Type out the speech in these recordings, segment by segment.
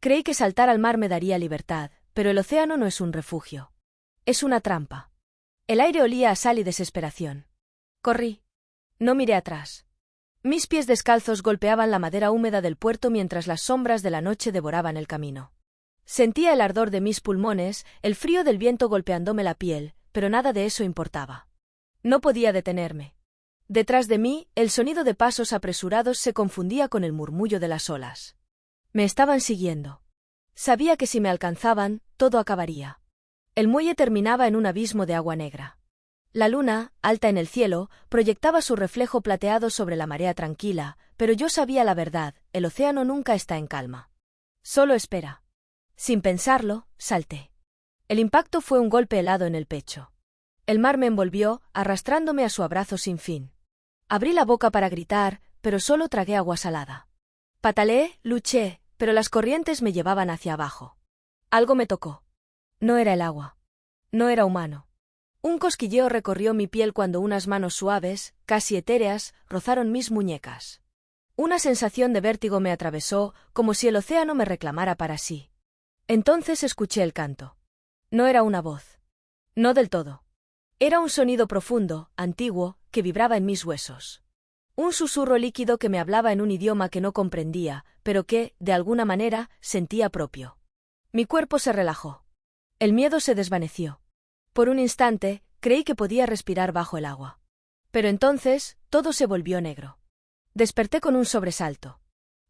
Creí que saltar al mar me daría libertad, pero el océano no es un refugio. Es una trampa. El aire olía a sal y desesperación. Corrí. No miré atrás. Mis pies descalzos golpeaban la madera húmeda del puerto mientras las sombras de la noche devoraban el camino. Sentía el ardor de mis pulmones, el frío del viento golpeándome la piel, pero nada de eso importaba. No podía detenerme. Detrás de mí, el sonido de pasos apresurados se confundía con el murmullo de las olas. Me estaban siguiendo. Sabía que si me alcanzaban, todo acabaría. El muelle terminaba en un abismo de agua negra. La luna, alta en el cielo, proyectaba su reflejo plateado sobre la marea tranquila, pero yo sabía la verdad, el océano nunca está en calma. Solo espera. Sin pensarlo, salté. El impacto fue un golpe helado en el pecho. El mar me envolvió, arrastrándome a su abrazo sin fin. Abrí la boca para gritar, pero solo tragué agua salada. Pataleé, luché, pero las corrientes me llevaban hacia abajo. Algo me tocó. No era el agua. No era humano. Un cosquilleo recorrió mi piel cuando unas manos suaves, casi etéreas, rozaron mis muñecas. Una sensación de vértigo me atravesó, como si el océano me reclamara para sí. Entonces escuché el canto. No era una voz. No del todo. Era un sonido profundo, antiguo, que vibraba en mis huesos. Un susurro líquido que me hablaba en un idioma que no comprendía, pero que, de alguna manera, sentía propio. Mi cuerpo se relajó. El miedo se desvaneció. Por un instante, creí que podía respirar bajo el agua. Pero entonces, todo se volvió negro. Desperté con un sobresalto.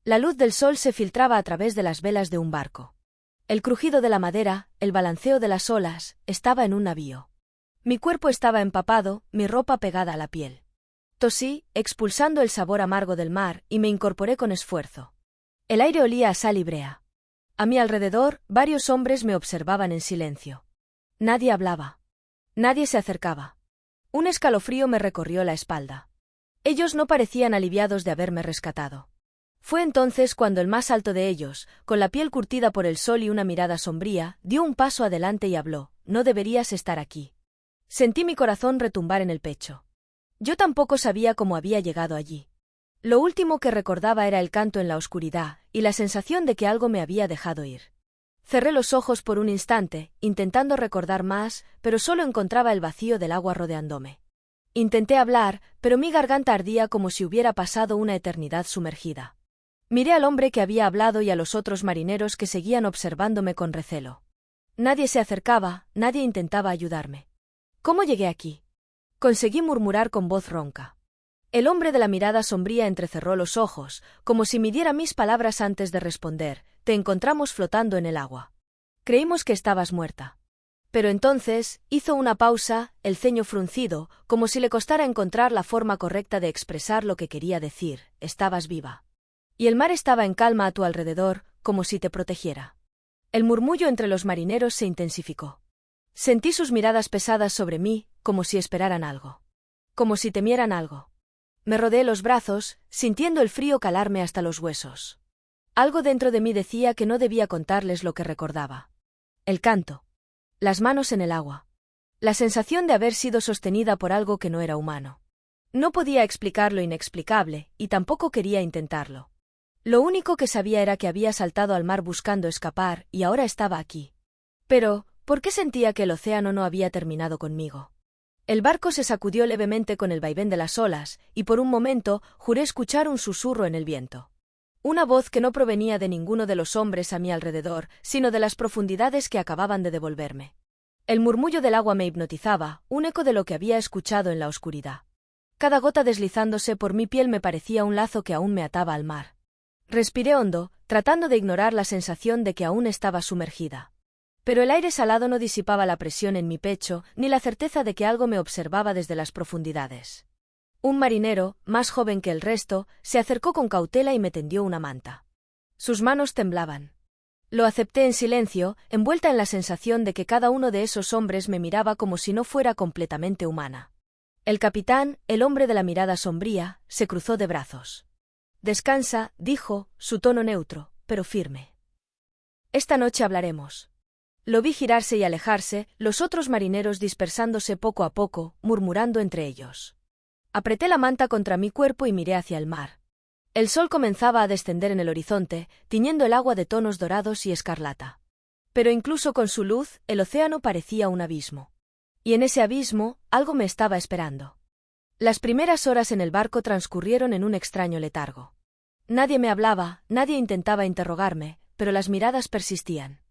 La luz del sol se filtraba a través de las velas de un barco. El crujido de la madera, el balanceo de las olas, estaba en un navío. Mi cuerpo estaba empapado, mi ropa pegada a la piel. Tosí, expulsando el sabor amargo del mar, y me incorporé con esfuerzo. El aire olía a sal y brea. A mi alrededor, varios hombres me observaban en silencio. Nadie hablaba. Nadie se acercaba. Un escalofrío me recorrió la espalda. Ellos no parecían aliviados de haberme rescatado. Fue entonces cuando el más alto de ellos, con la piel curtida por el sol y una mirada sombría, dio un paso adelante y habló: «No deberías estar aquí». Sentí mi corazón retumbar en el pecho. Yo tampoco sabía cómo había llegado allí. Lo último que recordaba era el canto en la oscuridad, y la sensación de que algo me había dejado ir. Cerré los ojos por un instante, intentando recordar más, pero solo encontraba el vacío del agua rodeándome. Intenté hablar, pero mi garganta ardía como si hubiera pasado una eternidad sumergida. Miré al hombre que había hablado y a los otros marineros que seguían observándome con recelo. Nadie se acercaba, nadie intentaba ayudarme. ¿Cómo llegué aquí? Conseguí murmurar con voz ronca. El hombre de la mirada sombría entrecerró los ojos, como si midiera mis palabras antes de responder: «Te encontramos flotando en el agua. Creímos que estabas muerta». Pero entonces, hizo una pausa, el ceño fruncido, como si le costara encontrar la forma correcta de expresar lo que quería decir: «Estabas viva. Y el mar estaba en calma a tu alrededor, como si te protegiera». El murmullo entre los marineros se intensificó. Sentí sus miradas pesadas sobre mí, como si esperaran algo. Como si temieran algo. Me rodeé los brazos, sintiendo el frío calarme hasta los huesos. Algo dentro de mí decía que no debía contarles lo que recordaba. El canto. Las manos en el agua. La sensación de haber sido sostenida por algo que no era humano. No podía explicar lo inexplicable, y tampoco quería intentarlo. Lo único que sabía era que había saltado al mar buscando escapar, y ahora estaba aquí. Pero, ¿por qué sentía que el océano no había terminado conmigo? El barco se sacudió levemente con el vaivén de las olas, y por un momento juré escuchar un susurro en el viento. Una voz que no provenía de ninguno de los hombres a mi alrededor, sino de las profundidades que acababan de devolverme. El murmullo del agua me hipnotizaba, un eco de lo que había escuchado en la oscuridad. Cada gota deslizándose por mi piel me parecía un lazo que aún me ataba al mar. Respiré hondo, tratando de ignorar la sensación de que aún estaba sumergida. Pero el aire salado no disipaba la presión en mi pecho, ni la certeza de que algo me observaba desde las profundidades. Un marinero, más joven que el resto, se acercó con cautela y me tendió una manta. Sus manos temblaban. Lo acepté en silencio, envuelta en la sensación de que cada uno de esos hombres me miraba como si no fuera completamente humana. El capitán, el hombre de la mirada sombría, se cruzó de brazos. «Descansa», dijo, su tono neutro, pero firme. «Esta noche hablaremos». Lo vi girarse y alejarse, los otros marineros dispersándose poco a poco, murmurando entre ellos. Apreté la manta contra mi cuerpo y miré hacia el mar. El sol comenzaba a descender en el horizonte, tiñendo el agua de tonos dorados y escarlata. Pero incluso con su luz, el océano parecía un abismo. Y en ese abismo, algo me estaba esperando. Las primeras horas en el barco transcurrieron en un extraño letargo. Nadie me hablaba, nadie intentaba interrogarme, pero las miradas persistían.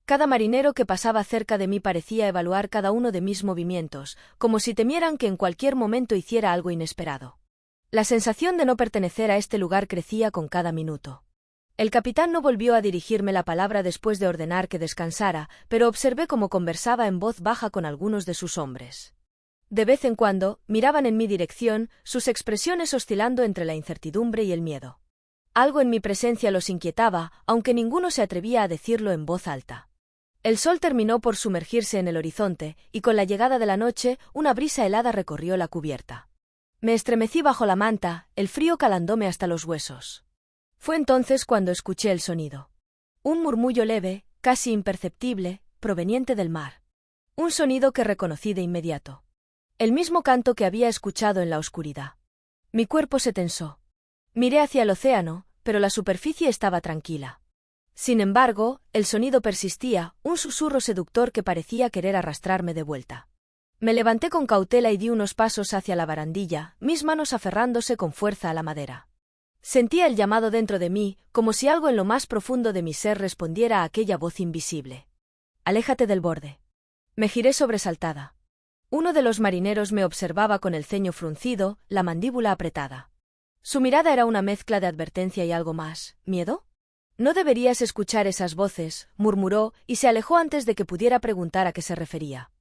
Cada marinero que pasaba cerca de mí parecía evaluar cada uno de mis movimientos, como si temieran que en cualquier momento hiciera algo inesperado. La sensación de no pertenecer a este lugar crecía con cada minuto. El capitán no volvió a dirigirme la palabra después de ordenar que descansara, pero observé cómo conversaba en voz baja con algunos de sus hombres. De vez en cuando, miraban en mi dirección, sus expresiones oscilando entre la incertidumbre y el miedo. Algo en mi presencia los inquietaba, aunque ninguno se atrevía a decirlo en voz alta. El sol terminó por sumergirse en el horizonte, y con la llegada de la noche, una brisa helada recorrió la cubierta. Me estremecí bajo la manta, el frío calándome hasta los huesos. Fue entonces cuando escuché el sonido. Un murmullo leve, casi imperceptible, proveniente del mar. Un sonido que reconocí de inmediato. El mismo canto que había escuchado en la oscuridad. Mi cuerpo se tensó. Miré hacia el océano, pero la superficie estaba tranquila. Sin embargo, el sonido persistía, un susurro seductor que parecía querer arrastrarme de vuelta. Me levanté con cautela y di unos pasos hacia la barandilla, mis manos aferrándose con fuerza a la madera. Sentía el llamado dentro de mí, como si algo en lo más profundo de mi ser respondiera a aquella voz invisible. «Aléjate del borde». Me giré sobresaltada. Uno de los marineros me observaba con el ceño fruncido, la mandíbula apretada. Su mirada era una mezcla de advertencia y algo más. ¿Miedo? «No deberías escuchar esas voces», murmuró, y se alejó antes de que pudiera preguntar a qué se refería.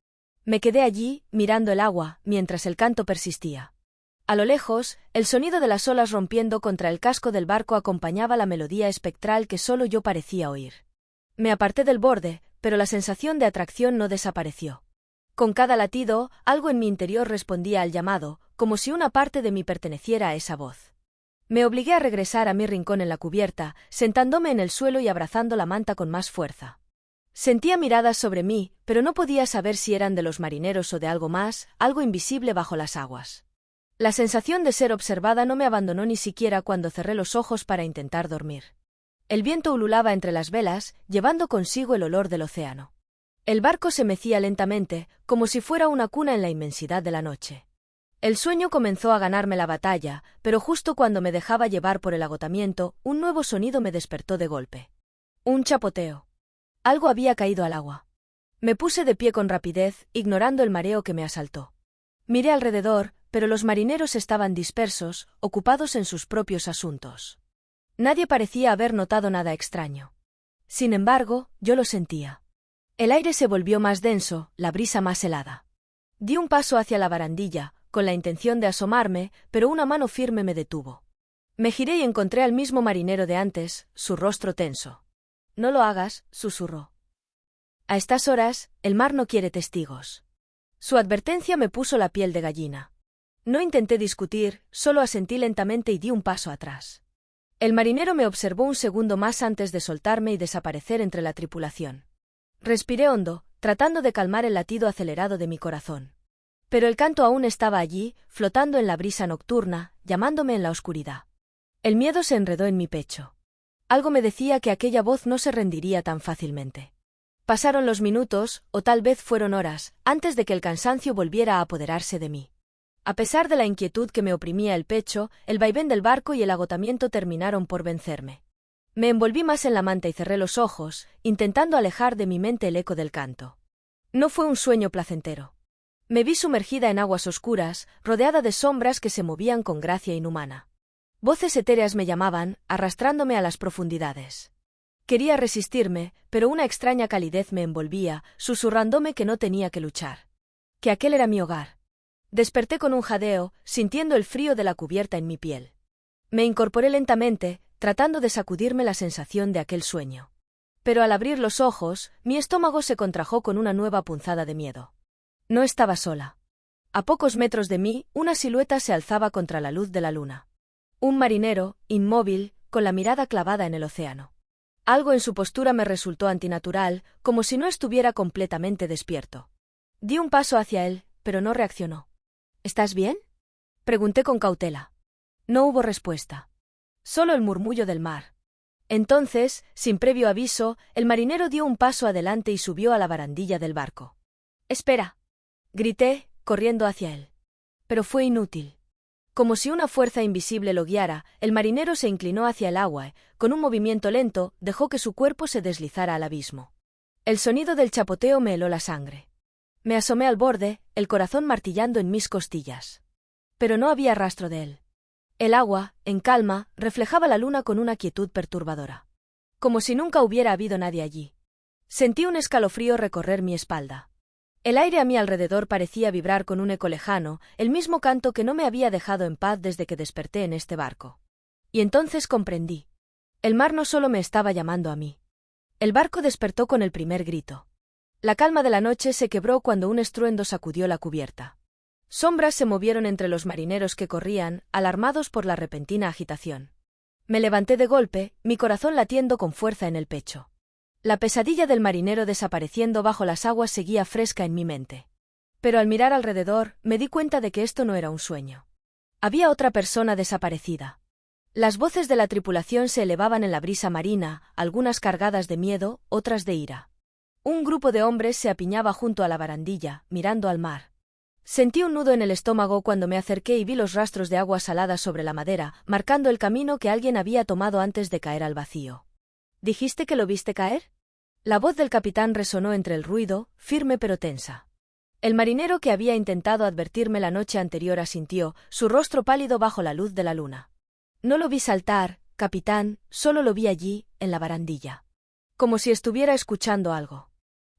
Me quedé allí, mirando el agua, mientras el canto persistía. A lo lejos, el sonido de las olas rompiendo contra el casco del barco acompañaba la melodía espectral que solo yo parecía oír. Me aparté del borde, pero la sensación de atracción no desapareció. Con cada latido, algo en mi interior respondía al llamado, como si una parte de mí perteneciera a esa voz. Me obligué a regresar a mi rincón en la cubierta, sentándome en el suelo y abrazando la manta con más fuerza. Sentía miradas sobre mí, pero no podía saber si eran de los marineros o de algo más, algo invisible bajo las aguas. La sensación de ser observada no me abandonó ni siquiera cuando cerré los ojos para intentar dormir. El viento ululaba entre las velas, llevando consigo el olor del océano. El barco se mecía lentamente, como si fuera una cuna en la inmensidad de la noche. El sueño comenzó a ganarme la batalla, pero justo cuando me dejaba llevar por el agotamiento, un nuevo sonido me despertó de golpe. Un chapoteo. Algo había caído al agua. Me puse de pie con rapidez, ignorando el mareo que me asaltó. Miré alrededor, pero los marineros estaban dispersos, ocupados en sus propios asuntos. Nadie parecía haber notado nada extraño. Sin embargo, yo lo sentía. El aire se volvió más denso, la brisa más helada. Di un paso hacia la barandilla, con la intención de asomarme, pero una mano firme me detuvo. Me giré y encontré al mismo marinero de antes, su rostro tenso. «No lo hagas», susurró. «A estas horas, el mar no quiere testigos». Su advertencia me puso la piel de gallina. No intenté discutir, solo asentí lentamente y di un paso atrás. El marinero me observó un segundo más antes de soltarme y desaparecer entre la tripulación. Respiré hondo, tratando de calmar el latido acelerado de mi corazón. Pero el canto aún estaba allí, flotando en la brisa nocturna, llamándome en la oscuridad. El miedo se enredó en mi pecho. Algo me decía que aquella voz no se rendiría tan fácilmente. Pasaron los minutos, o tal vez fueron horas, antes de que el cansancio volviera a apoderarse de mí. A pesar de la inquietud que me oprimía el pecho, el vaivén del barco y el agotamiento terminaron por vencerme. Me envolví más en la manta y cerré los ojos, intentando alejar de mi mente el eco del canto. No fue un sueño placentero. Me vi sumergida en aguas oscuras, rodeada de sombras que se movían con gracia inhumana. Voces etéreas me llamaban, arrastrándome a las profundidades. Quería resistirme, pero una extraña calidez me envolvía, susurrándome que no tenía que luchar. Que aquel era mi hogar. Desperté con un jadeo, sintiendo el frío de la cubierta en mi piel. Me incorporé lentamente, tratando de sacudirme la sensación de aquel sueño. Pero al abrir los ojos, mi estómago se contrajo con una nueva punzada de miedo. No estaba sola. A pocos metros de mí, una silueta se alzaba contra la luz de la luna. Un marinero, inmóvil, con la mirada clavada en el océano. Algo en su postura me resultó antinatural, como si no estuviera completamente despierto. Di un paso hacia él, pero no reaccionó. «¿Estás bien?», pregunté con cautela. No hubo respuesta. Solo el murmullo del mar. Entonces, sin previo aviso, el marinero dio un paso adelante y subió a la barandilla del barco. «¡Espera!», grité, corriendo hacia él. Pero fue inútil. Como si una fuerza invisible lo guiara, el marinero se inclinó hacia el agua y, con un movimiento lento, dejó que su cuerpo se deslizara al abismo. El sonido del chapoteo me heló la sangre. Me asomé al borde, el corazón martillando en mis costillas. Pero no había rastro de él. El agua, en calma, reflejaba la luna con una quietud perturbadora. Como si nunca hubiera habido nadie allí. Sentí un escalofrío recorrer mi espalda. El aire a mi alrededor parecía vibrar con un eco lejano, el mismo canto que no me había dejado en paz desde que desperté en este barco. Y entonces comprendí. El mar no solo me estaba llamando a mí. El barco despertó con el primer grito. La calma de la noche se quebró cuando un estruendo sacudió la cubierta. Sombras se movieron entre los marineros que corrían, alarmados por la repentina agitación. Me levanté de golpe, mi corazón latiendo con fuerza en el pecho. La pesadilla del marinero desapareciendo bajo las aguas seguía fresca en mi mente. Pero al mirar alrededor, me di cuenta de que esto no era un sueño. Había otra persona desaparecida. Las voces de la tripulación se elevaban en la brisa marina, algunas cargadas de miedo, otras de ira. Un grupo de hombres se apiñaba junto a la barandilla, mirando al mar. Sentí un nudo en el estómago cuando me acerqué y vi los rastros de agua salada sobre la madera, marcando el camino que alguien había tomado antes de caer al vacío. ¿Dijiste que lo viste caer? La voz del capitán resonó entre el ruido, firme pero tensa. El marinero que había intentado advertirme la noche anterior asintió, su rostro pálido bajo la luz de la luna. No lo vi saltar, capitán, solo lo vi allí, en la barandilla. Como si estuviera escuchando algo.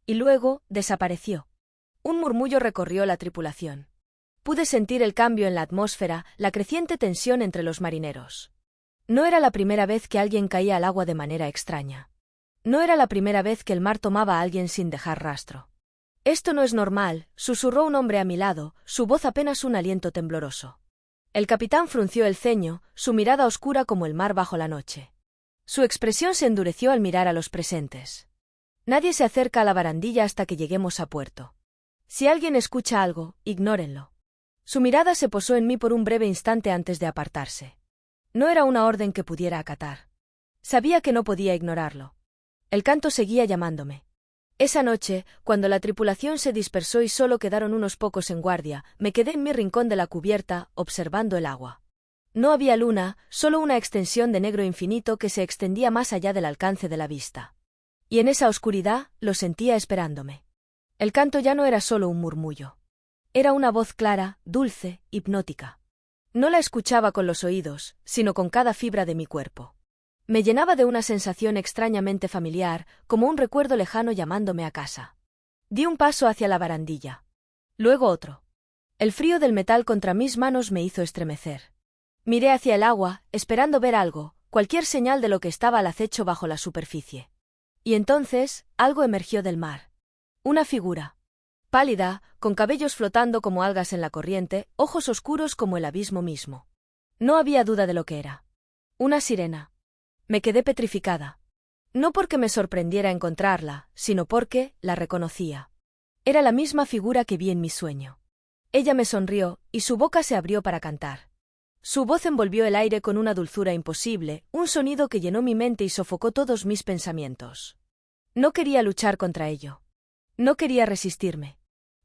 Y luego, desapareció. Un murmullo recorrió la tripulación. Pude sentir el cambio en la atmósfera, la creciente tensión entre los marineros. No era la primera vez que alguien caía al agua de manera extraña. No era la primera vez que el mar tomaba a alguien sin dejar rastro. «Esto no es normal», susurró un hombre a mi lado, su voz apenas un aliento tembloroso. El capitán frunció el ceño, su mirada oscura como el mar bajo la noche. Su expresión se endureció al mirar a los presentes. «Nadie se acerca a la barandilla hasta que lleguemos a puerto. Si alguien escucha algo, ignórenlo». Su mirada se posó en mí por un breve instante antes de apartarse. No era una orden que pudiera acatar. Sabía que no podía ignorarlo. El canto seguía llamándome. Esa noche, cuando la tripulación se dispersó y solo quedaron unos pocos en guardia, me quedé en mi rincón de la cubierta, observando el agua. No había luna, solo una extensión de negro infinito que se extendía más allá del alcance de la vista. Y en esa oscuridad, lo sentía esperándome. El canto ya no era solo un murmullo. Era una voz clara, dulce, hipnótica. No la escuchaba con los oídos, sino con cada fibra de mi cuerpo. Me llenaba de una sensación extrañamente familiar, como un recuerdo lejano llamándome a casa. Di un paso hacia la barandilla. Luego otro. El frío del metal contra mis manos me hizo estremecer. Miré hacia el agua, esperando ver algo, cualquier señal de lo que estaba al acecho bajo la superficie. Y entonces, algo emergió del mar. Una figura. Pálida, con cabellos flotando como algas en la corriente, ojos oscuros como el abismo mismo. No había duda de lo que era. Una sirena. Me quedé petrificada. No porque me sorprendiera encontrarla, sino porque la reconocía. Era la misma figura que vi en mi sueño. Ella me sonrió, y su boca se abrió para cantar. Su voz envolvió el aire con una dulzura imposible, un sonido que llenó mi mente y sofocó todos mis pensamientos. No quería luchar contra ello. No quería resistirme.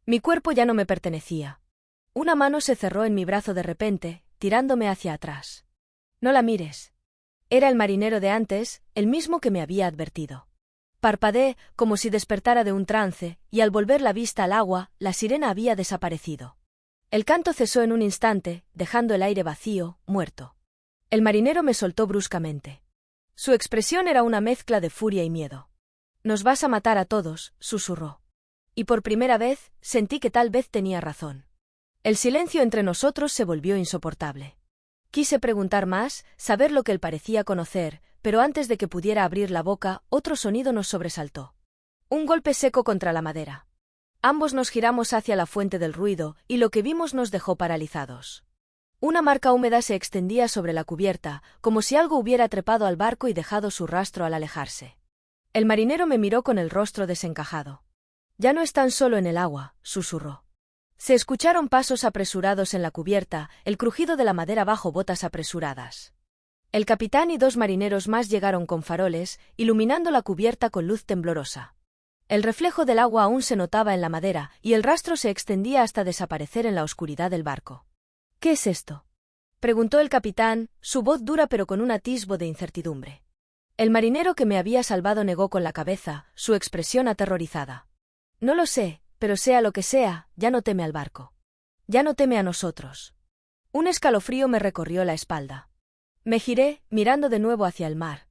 Mi cuerpo ya no me pertenecía. Una mano se cerró en mi brazo de repente, tirándome hacia atrás. «No la mires». Era el marinero de antes, el mismo que me había advertido. Parpadeé, como si despertara de un trance, y al volver la vista al agua, la sirena había desaparecido. El canto cesó en un instante, dejando el aire vacío, muerto. El marinero me soltó bruscamente. Su expresión era una mezcla de furia y miedo. «Nos vas a matar a todos», susurró. Y por primera vez, sentí que tal vez tenía razón. El silencio entre nosotros se volvió insoportable. Quise preguntar más, saber lo que él parecía conocer, pero antes de que pudiera abrir la boca, otro sonido nos sobresaltó. Un golpe seco contra la madera. Ambos nos giramos hacia la fuente del ruido, y lo que vimos nos dejó paralizados. Una marca húmeda se extendía sobre la cubierta, como si algo hubiera trepado al barco y dejado su rastro al alejarse. El marinero me miró con el rostro desencajado. «Ya no están solo en el agua», susurró. Se escucharon pasos apresurados en la cubierta, el crujido de la madera bajo botas apresuradas. El capitán y 2 marineros más llegaron con faroles, iluminando la cubierta con luz temblorosa. El reflejo del agua aún se notaba en la madera, y el rastro se extendía hasta desaparecer en la oscuridad del barco. —¿Qué es esto? —preguntó el capitán, su voz dura pero con un atisbo de incertidumbre. El marinero que me había salvado negó con la cabeza, su expresión aterrorizada. —No lo sé, pero sea lo que sea, ya no teme al barco. Ya no teme a nosotros. Un escalofrío me recorrió la espalda. Me giré, mirando de nuevo hacia el mar.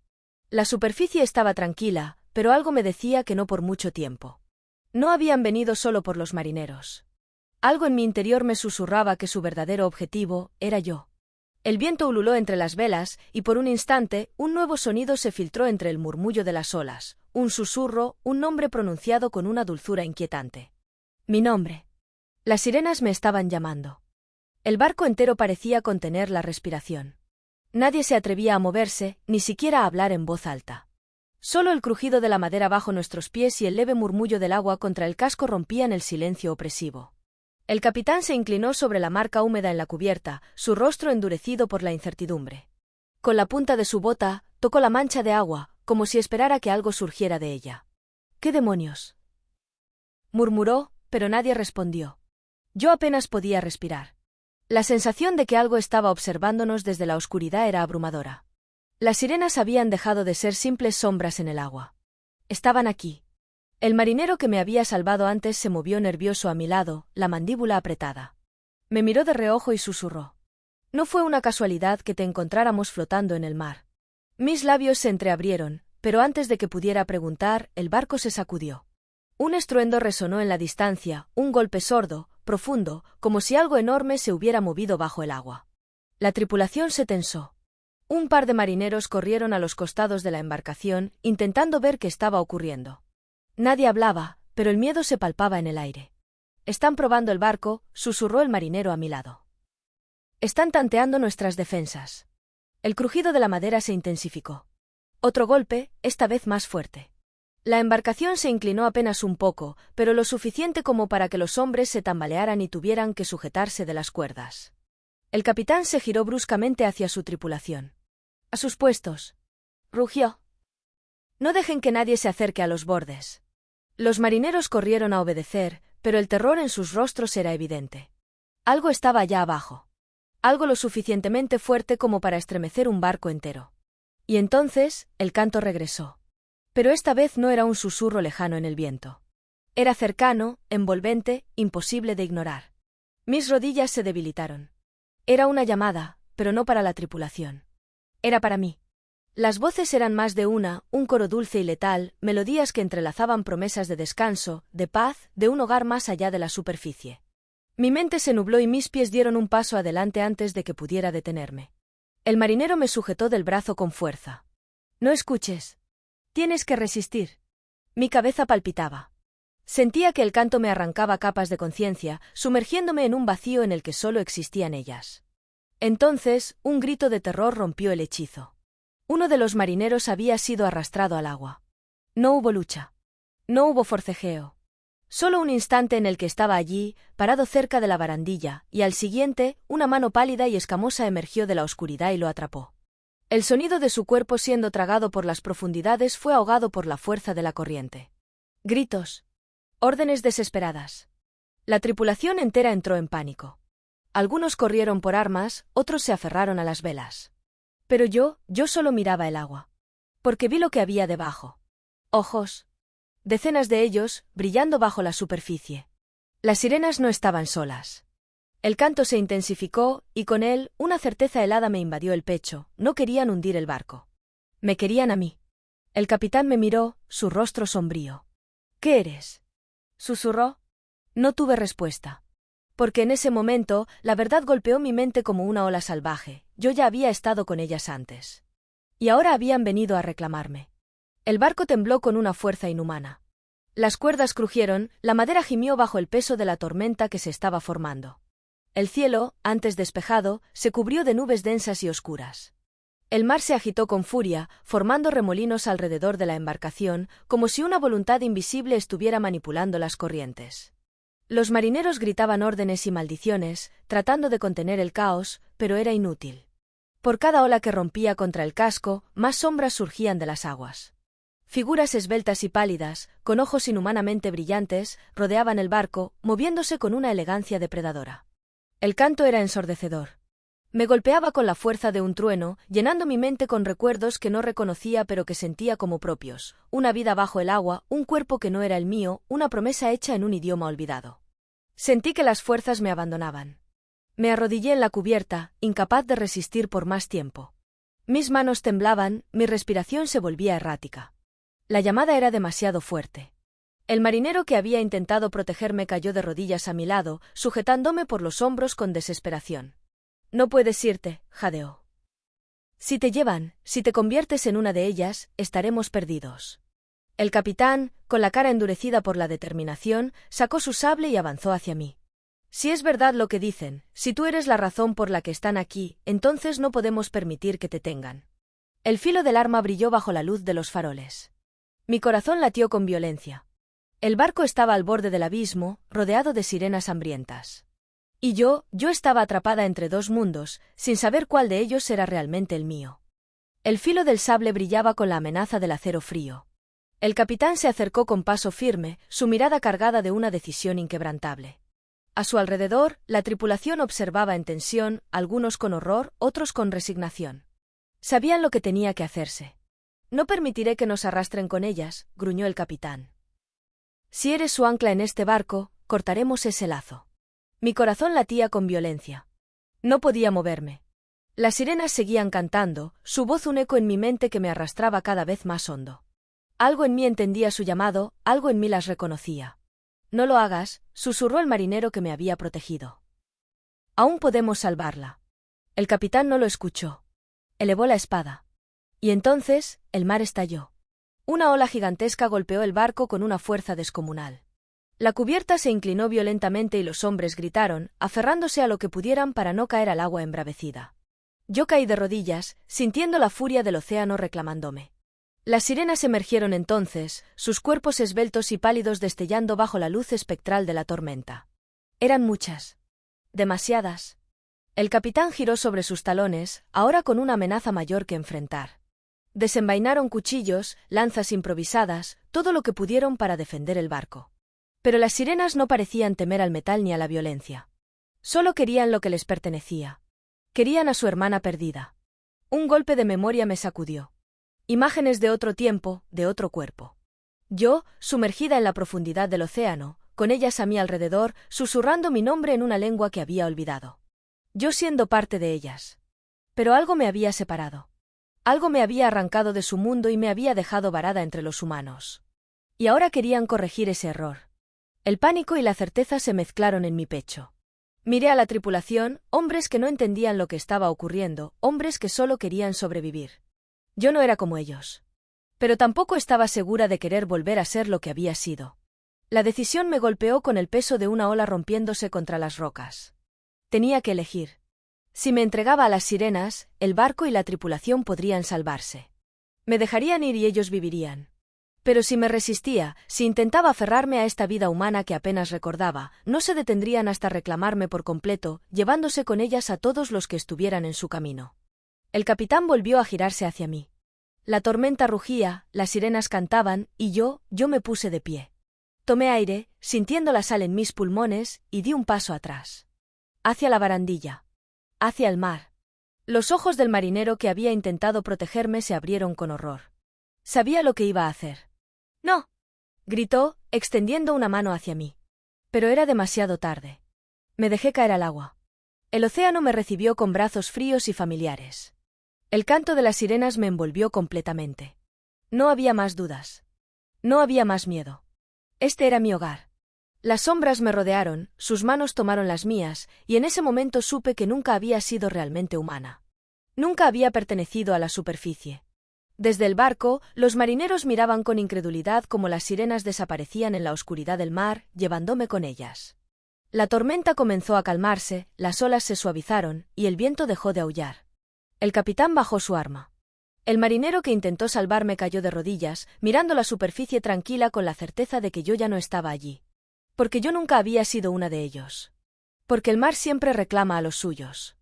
La superficie estaba tranquila, pero algo me decía que no por mucho tiempo. No habían venido solo por los marineros. Algo en mi interior me susurraba que su verdadero objetivo era yo. El viento ululó entre las velas, y por un instante, un nuevo sonido se filtró entre el murmullo de las olas, un susurro, un nombre pronunciado con una dulzura inquietante. Mi nombre. Las sirenas me estaban llamando. El barco entero parecía contener la respiración. Nadie se atrevía a moverse, ni siquiera a hablar en voz alta. Solo el crujido de la madera bajo nuestros pies y el leve murmullo del agua contra el casco rompían el silencio opresivo. El capitán se inclinó sobre la marca húmeda en la cubierta, su rostro endurecido por la incertidumbre. Con la punta de su bota, tocó la mancha de agua, como si esperara que algo surgiera de ella. —¿Qué demonios? —murmuró, pero nadie respondió. Yo apenas podía respirar. La sensación de que algo estaba observándonos desde la oscuridad era abrumadora. Las sirenas habían dejado de ser simples sombras en el agua. Estaban aquí. El marinero que me había salvado antes se movió nervioso a mi lado, la mandíbula apretada. Me miró de reojo y susurró. No fue una casualidad que te encontráramos flotando en el mar. Mis labios se entreabrieron, pero antes de que pudiera preguntar, el barco se sacudió. Un estruendo resonó en la distancia, un golpe sordo, profundo, como si algo enorme se hubiera movido bajo el agua. La tripulación se tensó. Un par de marineros corrieron a los costados de la embarcación, intentando ver qué estaba ocurriendo. Nadie hablaba, pero el miedo se palpaba en el aire. «Están probando el barco», susurró el marinero a mi lado. «Están tanteando nuestras defensas». El crujido de la madera se intensificó. Otro golpe, esta vez más fuerte. La embarcación se inclinó apenas un poco, pero lo suficiente como para que los hombres se tambalearan y tuvieran que sujetarse de las cuerdas. El capitán se giró bruscamente hacia su tripulación. «A sus puestos», rugió. «No dejen que nadie se acerque a los bordes». Los marineros corrieron a obedecer, pero el terror en sus rostros era evidente. Algo estaba allá abajo. Algo lo suficientemente fuerte como para estremecer un barco entero. Y entonces, el canto regresó. Pero esta vez no era un susurro lejano en el viento. Era cercano, envolvente, imposible de ignorar. Mis rodillas se debilitaron. Era una llamada, pero no para la tripulación. Era para mí. Las voces eran más de una, un coro dulce y letal, melodías que entrelazaban promesas de descanso, de paz, de un hogar más allá de la superficie. Mi mente se nubló y mis pies dieron un paso adelante antes de que pudiera detenerme. El marinero me sujetó del brazo con fuerza. «No escuches. Tienes que resistir». Mi cabeza palpitaba. Sentía que el canto me arrancaba capas de conciencia, sumergiéndome en un vacío en el que solo existían ellas. Entonces, un grito de terror rompió el hechizo. Uno de los marineros había sido arrastrado al agua. No hubo lucha. No hubo forcejeo. Solo un instante en el que estaba allí, parado cerca de la barandilla, y al siguiente, una mano pálida y escamosa emergió de la oscuridad y lo atrapó. El sonido de su cuerpo siendo tragado por las profundidades fue ahogado por la fuerza de la corriente. Gritos. Órdenes desesperadas. La tripulación entera entró en pánico. Algunos corrieron por armas, otros se aferraron a las velas. Pero yo solo miraba el agua. Porque vi lo que había debajo. Ojos. Decenas de ellos, brillando bajo la superficie. Las sirenas no estaban solas. El canto se intensificó, y con él, una certeza helada me invadió el pecho. No querían hundir el barco. Me querían a mí. El capitán me miró, su rostro sombrío. «¿Qué eres?», susurró. No tuve respuesta. Porque en ese momento, la verdad golpeó mi mente como una ola salvaje. Yo ya había estado con ellas antes. Y ahora habían venido a reclamarme. El barco tembló con una fuerza inhumana. Las cuerdas crujieron, la madera gimió bajo el peso de la tormenta que se estaba formando. El cielo, antes despejado, se cubrió de nubes densas y oscuras. El mar se agitó con furia, formando remolinos alrededor de la embarcación, como si una voluntad invisible estuviera manipulando las corrientes. Los marineros gritaban órdenes y maldiciones, tratando de contener el caos, pero era inútil. Por cada ola que rompía contra el casco, más sombras surgían de las aguas. Figuras esbeltas y pálidas, con ojos inhumanamente brillantes, rodeaban el barco, moviéndose con una elegancia depredadora. El canto era ensordecedor. Me golpeaba con la fuerza de un trueno, llenando mi mente con recuerdos que no reconocía pero que sentía como propios, una vida bajo el agua, un cuerpo que no era el mío, una promesa hecha en un idioma olvidado. Sentí que las fuerzas me abandonaban. Me arrodillé en la cubierta, incapaz de resistir por más tiempo. Mis manos temblaban, mi respiración se volvía errática. La llamada era demasiado fuerte. El marinero que había intentado protegerme cayó de rodillas a mi lado, sujetándome por los hombros con desesperación. No puedes irte, jadeó. Si te llevan, si te conviertes en una de ellas, estaremos perdidos. El capitán, con la cara endurecida por la determinación, sacó su sable y avanzó hacia mí. Si es verdad lo que dicen, si tú eres la razón por la que están aquí, entonces no podemos permitir que te tengan. El filo del arma brilló bajo la luz de los faroles. Mi corazón latió con violencia. El barco estaba al borde del abismo, rodeado de sirenas hambrientas. Y yo estaba atrapada entre dos mundos, sin saber cuál de ellos era realmente el mío. El filo del sable brillaba con la amenaza del acero frío. El capitán se acercó con paso firme, su mirada cargada de una decisión inquebrantable. A su alrededor, la tripulación observaba en tensión, algunos con horror, otros con resignación. Sabían lo que tenía que hacerse. No permitiré que nos arrastren con ellas, gruñó el capitán. Si eres su ancla en este barco, cortaremos ese lazo. Mi corazón latía con violencia. No podía moverme. Las sirenas seguían cantando, su voz un eco en mi mente que me arrastraba cada vez más hondo. Algo en mí entendía su llamado, algo en mí las reconocía. No lo hagas, susurró el marinero que me había protegido. Aún podemos salvarla. El capitán no lo escuchó. Elevó la espada. Y entonces, el mar estalló. Una ola gigantesca golpeó el barco con una fuerza descomunal. La cubierta se inclinó violentamente y los hombres gritaron, aferrándose a lo que pudieran para no caer al agua embravecida. Yo caí de rodillas, sintiendo la furia del océano reclamándome. Las sirenas emergieron entonces, sus cuerpos esbeltos y pálidos destellando bajo la luz espectral de la tormenta. Eran muchas. Demasiadas. El capitán giró sobre sus talones, ahora con una amenaza mayor que enfrentar. Desenvainaron cuchillos, lanzas improvisadas, todo lo que pudieron para defender el barco. Pero las sirenas no parecían temer al metal ni a la violencia. Solo querían lo que les pertenecía. Querían a su hermana perdida. Un golpe de memoria me sacudió. Imágenes de otro tiempo, de otro cuerpo. Yo, sumergida en la profundidad del océano, con ellas a mi alrededor, susurrando mi nombre en una lengua que había olvidado. Yo siendo parte de ellas. Pero algo me había separado. Algo me había arrancado de su mundo y me había dejado varada entre los humanos. Y ahora querían corregir ese error. El pánico y la certeza se mezclaron en mi pecho. Miré a la tripulación, hombres que no entendían lo que estaba ocurriendo, hombres que solo querían sobrevivir. Yo no era como ellos. Pero tampoco estaba segura de querer volver a ser lo que había sido. La decisión me golpeó con el peso de una ola rompiéndose contra las rocas. Tenía que elegir. Si me entregaba a las sirenas, el barco y la tripulación podrían salvarse. Me dejarían ir y ellos vivirían. Pero si me resistía, si intentaba aferrarme a esta vida humana que apenas recordaba, no se detendrían hasta reclamarme por completo, llevándose con ellas a todos los que estuvieran en su camino. El capitán volvió a girarse hacia mí. La tormenta rugía, las sirenas cantaban, y yo me puse de pie. Tomé aire, sintiendo la sal en mis pulmones, y di un paso atrás. Hacia la barandilla. Hacia el mar. Los ojos del marinero que había intentado protegerme se abrieron con horror. Sabía lo que iba a hacer. ¡No! Gritó, extendiendo una mano hacia mí. Pero era demasiado tarde. Me dejé caer al agua. El océano me recibió con brazos fríos y familiares. El canto de las sirenas me envolvió completamente. No había más dudas. No había más miedo. Este era mi hogar. Las sombras me rodearon, sus manos tomaron las mías, y en ese momento supe que nunca había sido realmente humana. Nunca había pertenecido a la superficie. Desde el barco, los marineros miraban con incredulidad cómo las sirenas desaparecían en la oscuridad del mar, llevándome con ellas. La tormenta comenzó a calmarse, las olas se suavizaron, y el viento dejó de aullar. El capitán bajó su arma. El marinero que intentó salvarme cayó de rodillas, mirando la superficie tranquila con la certeza de que yo ya no estaba allí. Porque yo nunca había sido una de ellos. Porque el mar siempre reclama a los suyos.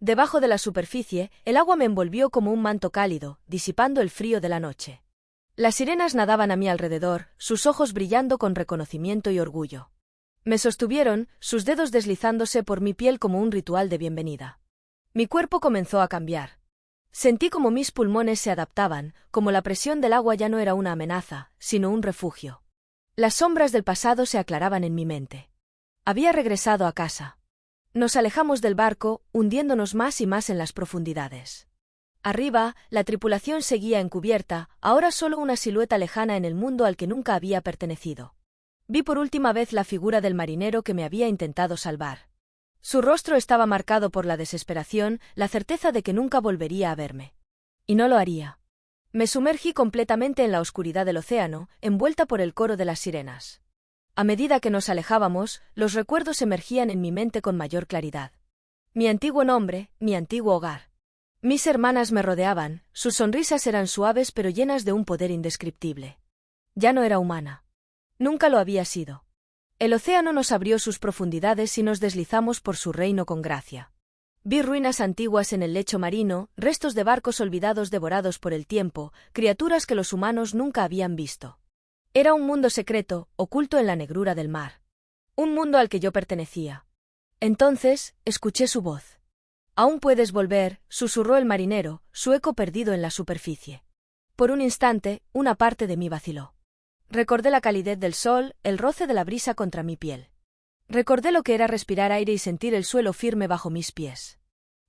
Debajo de la superficie, el agua me envolvió como un manto cálido, disipando el frío de la noche. Las sirenas nadaban a mi alrededor, sus ojos brillando con reconocimiento y orgullo. Me sostuvieron, sus dedos deslizándose por mi piel como un ritual de bienvenida. Mi cuerpo comenzó a cambiar. Sentí como mis pulmones se adaptaban, como la presión del agua ya no era una amenaza, sino un refugio. Las sombras del pasado se aclaraban en mi mente. Había regresado a casa. Nos alejamos del barco, hundiéndonos más y más en las profundidades. Arriba, la tripulación seguía encubierta, ahora solo una silueta lejana en el mundo al que nunca había pertenecido. Vi por última vez la figura del marinero que me había intentado salvar. Su rostro estaba marcado por la desesperación, la certeza de que nunca volvería a verme. Y no lo haría. Me sumergí completamente en la oscuridad del océano, envuelta por el coro de las sirenas. A medida que nos alejábamos, los recuerdos emergían en mi mente con mayor claridad. Mi antiguo nombre, mi antiguo hogar. Mis hermanas me rodeaban, sus sonrisas eran suaves pero llenas de un poder indescriptible. Ya no era humana. Nunca lo había sido. El océano nos abrió sus profundidades y nos deslizamos por su reino con gracia. Vi ruinas antiguas en el lecho marino, restos de barcos olvidados devorados por el tiempo, criaturas que los humanos nunca habían visto. Era un mundo secreto, oculto en la negrura del mar. Un mundo al que yo pertenecía. Entonces, escuché su voz. «Aún puedes volver», susurró el marinero, su eco perdido en la superficie. Por un instante, una parte de mí vaciló. Recordé la calidez del sol, el roce de la brisa contra mi piel. Recordé lo que era respirar aire y sentir el suelo firme bajo mis pies.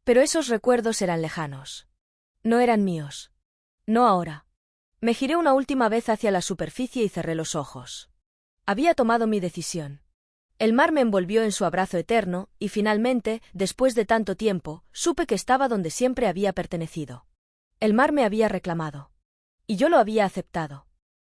Pero esos recuerdos eran lejanos. No eran míos. No ahora. Me giré una última vez hacia la superficie y cerré los ojos. Había tomado mi decisión. El mar me envolvió en su abrazo eterno, y finalmente, después de tanto tiempo, supe que estaba donde siempre había pertenecido. El mar me había reclamado. Y yo lo había aceptado.